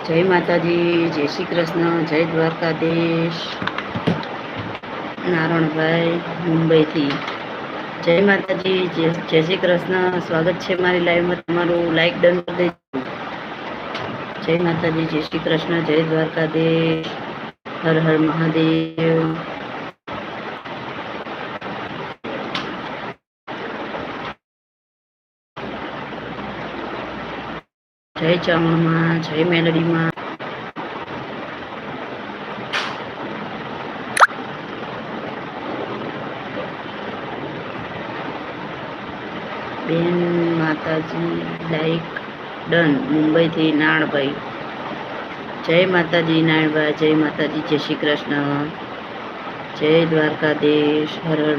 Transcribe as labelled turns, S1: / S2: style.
S1: જય માતાજી, જય શ્રી કૃષ્ણ, જય દ્વારકાધીશ. નારણભાઈ મુંબઈથી. જય માતાજી, જય શ્રી કૃષ્ણ. સ્વાગત છે મારી લાઈવમાં. તમારું લાઈક ડન કરી દેજો. જય માતાજી, જય શ્રી કૃષ્ણ, જય દ્વારકાધીશ. હર હર મહાદેવ. જય ચામણમાં, જય મેલડીમાં. બેન માતાજી લાઈક ડન મુંબઈથી નાણભાઈ. જય માતાજી નાણભાઈ, જય માતાજી, જય શ્રી કૃષ્ણ, જય દ્વારકાધીશ. હર હર